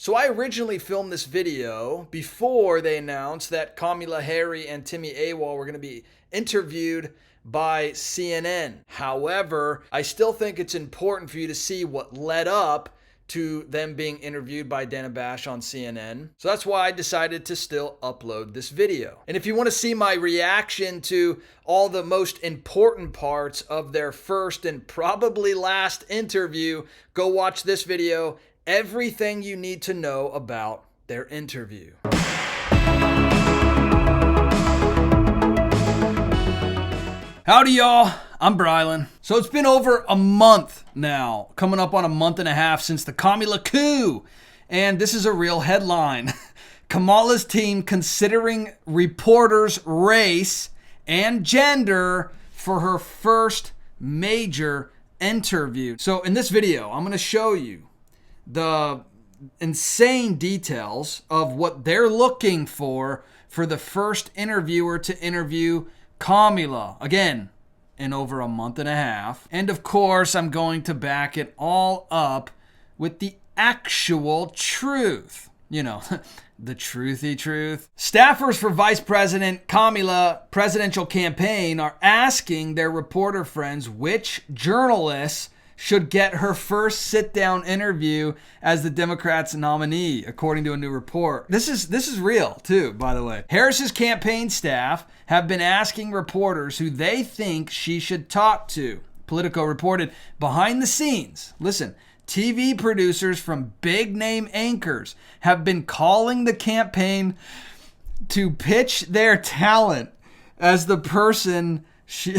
So I originally filmed this video before they announced that Kamala, Harry, and Timmy AWOL were going to be interviewed by CNN. However, I still think it's important for you to see what led up to them being interviewed by Dana Bash on CNN. So that's why I decided to still upload this video. And if you want to see my reaction to all the most important parts of their first and probably last interview, go watch this video. Everything you need to know about their interview. Howdy, y'all. I'm Brylan. So it's been over a month now, coming up on a month and a half since the Kamala coup. And this is a real headline. Kamala's team considering reporters' race and gender for her first major interview. So in this video, I'm going to show you the insane details of what they're looking for the first interviewer to interview Kamala. Again, in over a month and a half. And of course, I'm going to back it all up with the actual truth. You know, the truthy truth. Staffers for Vice President Kamala presidential campaign are asking their reporter friends which journalists should get her first sit-down interview as the Democrats' nominee, according to a new report. This is real, too, by the way. Harris's campaign staff have been asking reporters who they think she should talk to. Politico reported, behind the scenes, listen, TV producers from big-name anchors have been calling the campaign to pitch their talent as the person she...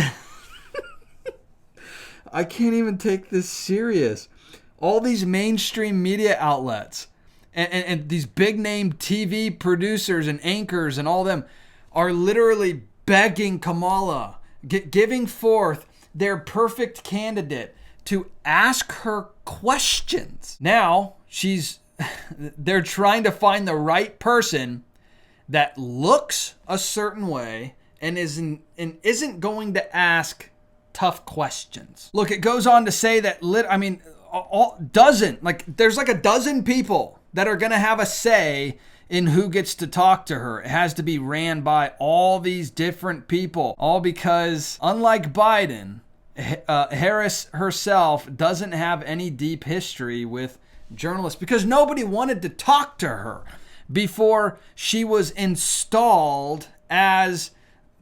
I can't even take this serious. All these mainstream media outlets and these big name TV producers and anchors and all them are literally begging Kamala, giving forth their perfect candidate to ask her questions. Now they're trying to find the right person that looks a certain way and isn't going to ask tough questions. Look, it goes on to say that, there's like a dozen people that are going to have a say in who gets to talk to her. It has to be ran by all these different people, all because, unlike Biden, Harris herself doesn't have any deep history with journalists because nobody wanted to talk to her before she was installed as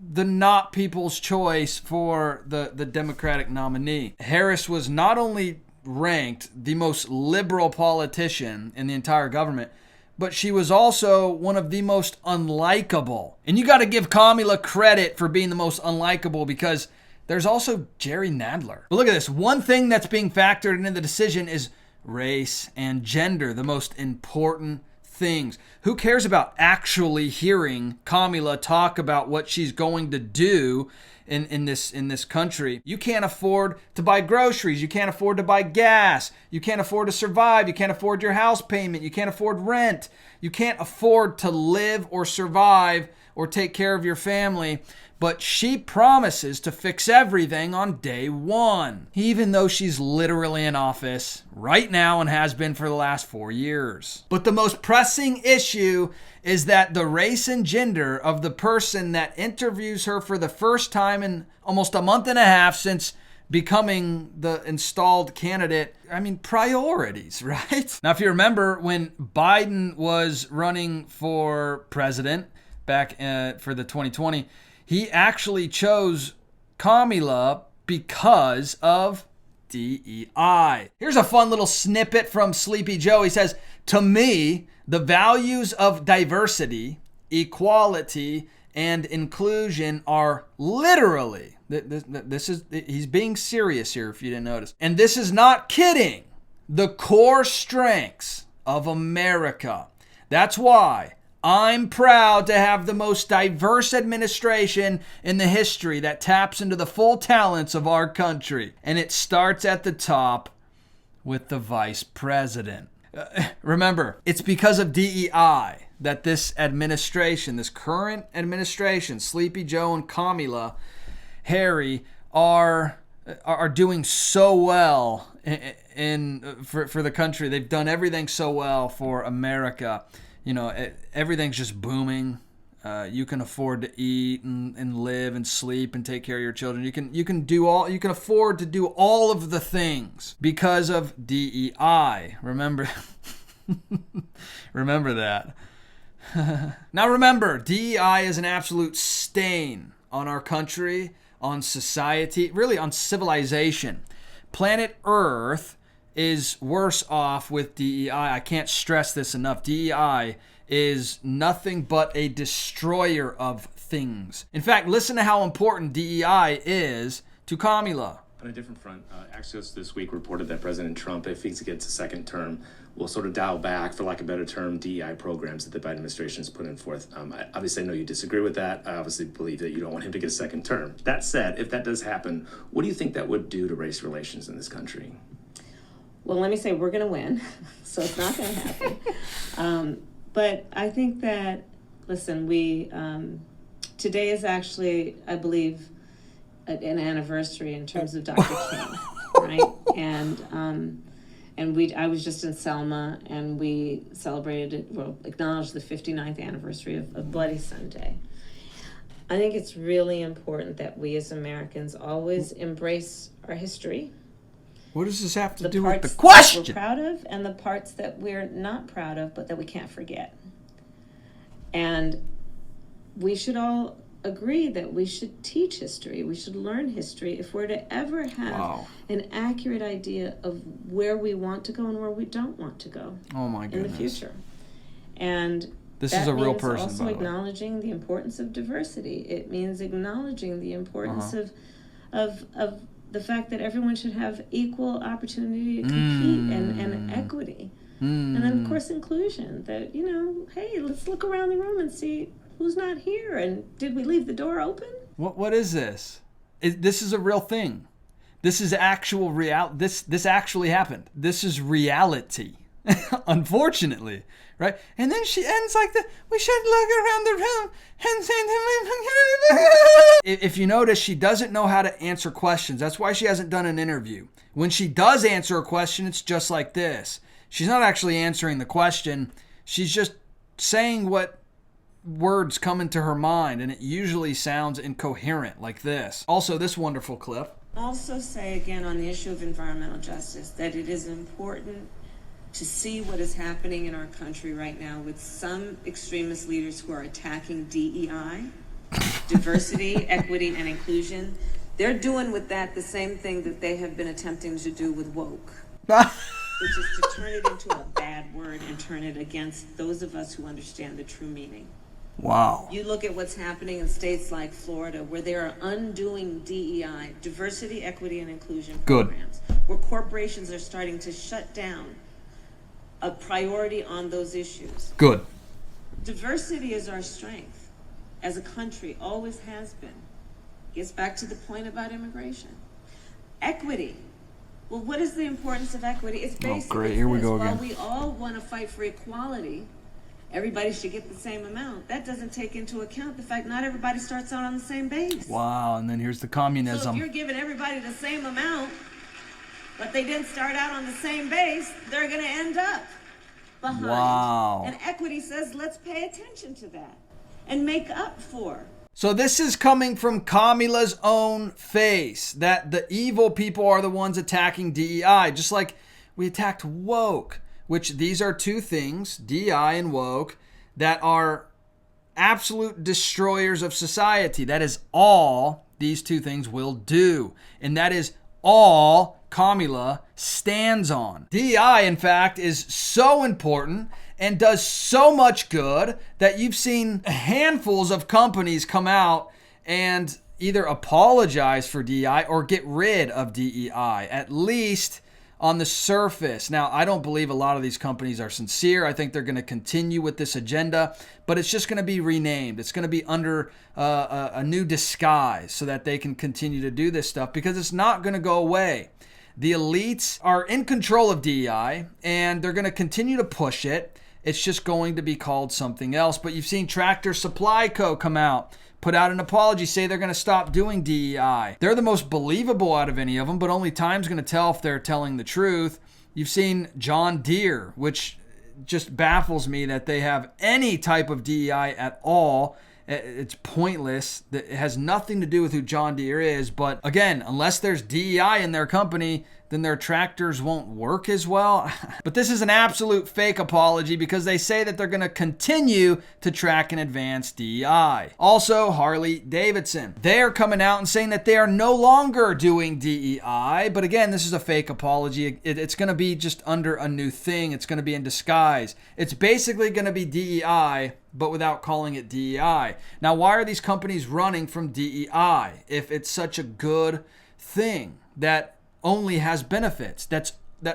the not people's choice for the Democratic nominee. Harris was not only ranked the most liberal politician in the entire government, but she was also one of the most unlikable. And you got to give Kamala credit for being the most unlikable because there's also Jerry Nadler. But look at this. One thing that's being factored into the decision is race and gender, the most important things. Who cares about actually hearing Kamala talk about what she's going to do in this country? You can't afford to buy groceries. You can't afford to buy gas. You can't afford to survive. You can't afford your house payment. You can't afford rent. You can't afford to live or survive or take care of your family. But she promises to fix everything on day one, even though she's literally in office right now and has been for the last 4 years. But the most pressing issue is that the race and gender of the person that interviews her for the first time in almost a month and a half since becoming the installed candidate, priorities, right? Now, if you remember when Biden was running for president back for the 2020, he actually chose Kamala because of DEI. Here's a fun little snippet from Sleepy Joe. He says, to me, the values of diversity, equality, and inclusion are literally, he's being serious here if you didn't notice. And this is not kidding, the core strengths of America. That's why I'm proud to have the most diverse administration in the history that taps into the full talents of our country. And it starts at the top with the vice president. Remember, it's because of DEI that this administration, this current administration, Sleepy Joe and Kamala, Harry, are doing so well for the country. They've done everything so well for America. Everything's just booming. You can afford to eat and live and sleep and take care of your children. You can afford to do all of the things because of DEI. Remember that. Now remember, DEI is an absolute stain on our country, on society, really on civilization. Planet Earth is worse off with DEI. I can't stress this enough. DEI is nothing but a destroyer of things. In fact, listen to how important DEI is to Kamala. On a different front, Axios this week reported that President Trump, if he gets a second term, will sort of dial back, for lack of a better term, DEI programs that the Biden administration has put in forth. I know you disagree with that. I obviously believe that you don't want him to get a second term. That said, if that does happen, what do you think that would do to race relations in this country? Well, let me say we're going to win, so it's not going to happen. But I think that, listen, today is actually, I believe, an anniversary in terms of Dr. King, right? I was just in Selma, and we acknowledged the 59th anniversary of Bloody Sunday. I think it's really important that we as Americans always embrace our history. What does this have to do with the question? We're proud of, and the parts that we're not proud of, but that we can't forget. And we should all agree that we should teach history. We should learn history if we're to ever have an accurate idea of where we want to go and where we don't want to go. Oh my goodness. In the future. And this is a real person, by the way. Also acknowledging the importance of diversity. It means acknowledging the importance of the fact that everyone should have equal opportunity to compete and equity. And then, of course, inclusion. That, hey, let's look around the room and see who's not here, and did we leave the door open? What is this? This is a real thing. This is actual this actually happened. This is reality. Unfortunately, right? And then she ends like that. We should look around the room and say, if you notice, she doesn't know how to answer questions. That's why she hasn't done an interview. When she does answer a question, it's just like this. She's not actually answering the question. She's just saying what words come into her mind, and it usually sounds incoherent like this. Also, this wonderful clip. Also say again on the issue of environmental justice that it is important to see what is happening in our country right now with some extremist leaders who are attacking DEI, diversity, equity, and inclusion. They're doing with that the same thing that they have been attempting to do with woke, which is to turn it into a bad word and turn it against those of us who understand the true meaning. Wow. You look at what's happening in states like Florida, where they are undoing DEI, diversity, equity, and inclusion programs, where corporations are starting to shut down a priority on those issues. Good. Diversity is our strength as a country, always has been. Gets back to the point about immigration. Equity. Well, what is the importance of equity? It's basically great. Here we go again. While we all want to fight for equality, everybody should get the same amount. That doesn't take into account the fact not everybody starts out on the same base. Wow, and then here's the communism. So if you're giving everybody the same amount, but they didn't start out on the same base, they're going to end up behind. Wow. And equity says, let's pay attention to that and make up for. So this is coming from Kamala's own face, that the evil people are the ones attacking DEI, just like we attacked woke, which these are two things, DEI and woke, that are absolute destroyers of society. That is all these two things will do. And that is all Kamala stands on. DEI, in fact, is so important and does so much good that you've seen handfuls of companies come out and either apologize for DEI or get rid of DEI, at least on the surface. Now, I don't believe a lot of these companies are sincere. I think they're going to continue with this agenda, but it's just going to be renamed. It's going to be under a new disguise so that they can continue to do this stuff, because it's not going to go away. The elites are in control of DEI, and they're going to continue to push it. It's just going to be called something else. But you've seen Tractor Supply Co. come out, put out an apology, say they're going to stop doing DEI. They're the most believable out of any of them, but only time's going to tell if they're telling the truth. You've seen John Deere, which just baffles me that they have any type of DEI at all. It's pointless. It has nothing to do with who John Deere is. But again, unless there's DEI in their company, then their tractors won't work as well. But this is an absolute fake apology because they say that they're going to continue to track and advance DEI. Also, Harley Davidson. They're coming out and saying that they are no longer doing DEI. But again, this is a fake apology. It's going to be just under a new thing. It's going to be in disguise. It's basically going to be DEI, but without calling it DEI. Now, why are these companies running from DEI if it's such a good thing that only has benefits, that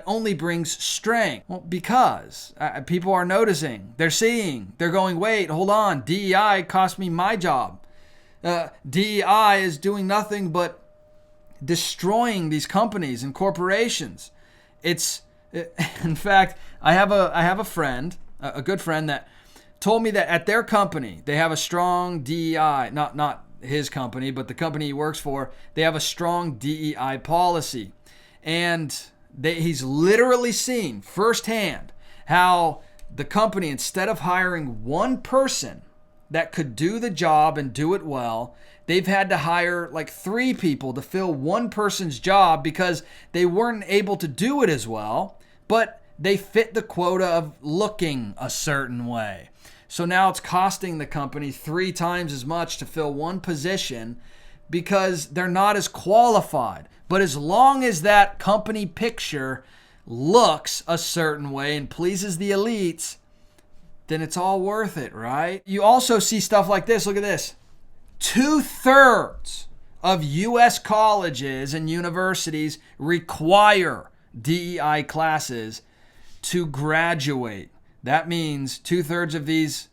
only brings strength? Well, because people are noticing, they're seeing, they're going, wait, hold on, DEI cost me my job. DEI is doing nothing but destroying these companies and corporations. In fact, I have a friend, a good friend, that told me that at their company they have a strong DEI, not his company, but the company he works for, they have a strong DEI policy. And he's literally seen firsthand how the company, instead of hiring one person that could do the job and do it well, they've had to hire like 3 people to fill one person's job because they weren't able to do it as well, but they fit the quota of looking a certain way. So now it's costing the company 3 times as much to fill one position because they're not as qualified. But as long as that company picture looks a certain way and pleases the elites, then it's all worth it, right? You also see stuff like this. Look at this. 2/3 of U.S. colleges and universities require DEI classes to graduate. That means 2/3 of these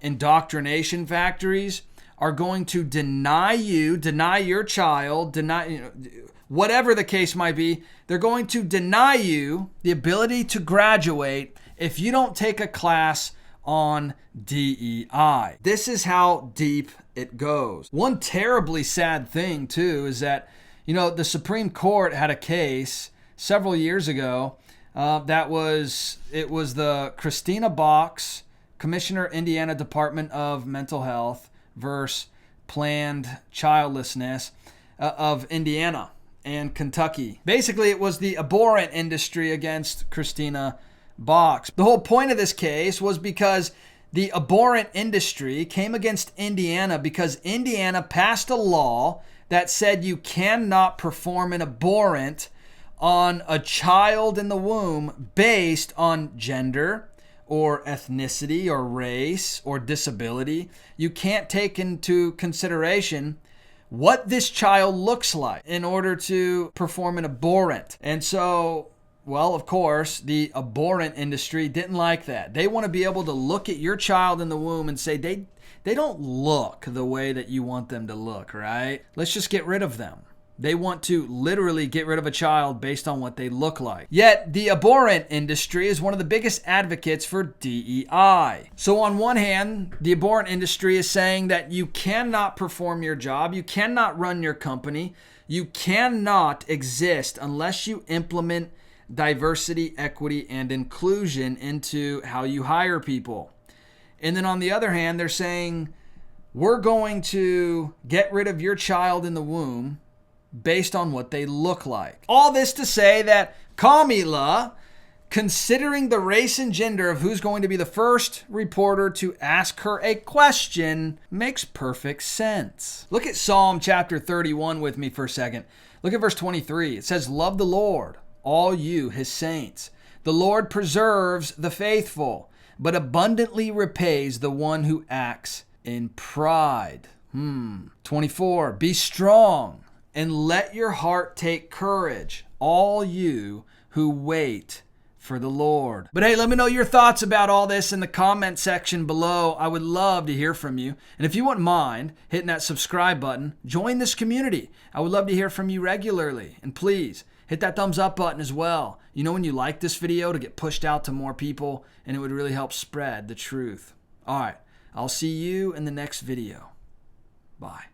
indoctrination factories are going to deny your child, whatever the case might be. They're going to deny you the ability to graduate if you don't take a class on DEI. This is how deep it goes. One terribly sad thing too is that, the Supreme Court had a case several years ago. It was the Christina Box, Commissioner, Indiana Department of Mental Health versus Planned Childlessness of Indiana and Kentucky. Basically, it was the abhorrent industry against Christina Box. The whole point of this case was because the abhorrent industry came against Indiana because Indiana passed a law that said you cannot perform an abhorrent on a child in the womb based on gender or ethnicity or race or disability. You can't take into consideration what this child looks like in order to perform an abhorrent. And so, well, of course, the abhorrent industry didn't like that. They want to be able to look at your child in the womb and say they don't look the way that you want them to look, right? Let's just get rid of them. They want to literally get rid of a child based on what they look like. Yet, the abhorrent industry is one of the biggest advocates for DEI. So on one hand, the abhorrent industry is saying that you cannot perform your job, you cannot run your company, you cannot exist unless you implement diversity, equity, and inclusion into how you hire people. And then on the other hand, they're saying, we're going to get rid of your child in the womb based on what they look like. All this to say that Kamala, considering the race and gender of who's going to be the first reporter to ask her a question, makes perfect sense. Look at Psalm chapter 31 with me for a second. Look at verse 23. It says, "Love the Lord, all you, his saints. The Lord preserves the faithful, but abundantly repays the one who acts in pride." 24. "Be strong and let your heart take courage, all you who wait for the Lord." But hey, let me know your thoughts about all this in the comment section below. I would love to hear from you. And if you wouldn't mind hitting that subscribe button, join this community. I would love to hear from you regularly. And please Hit that thumbs up button as well. You know when you like this video to get pushed out to more people, and it would really help spread the truth. All right, I'll see you in the next video. Bye.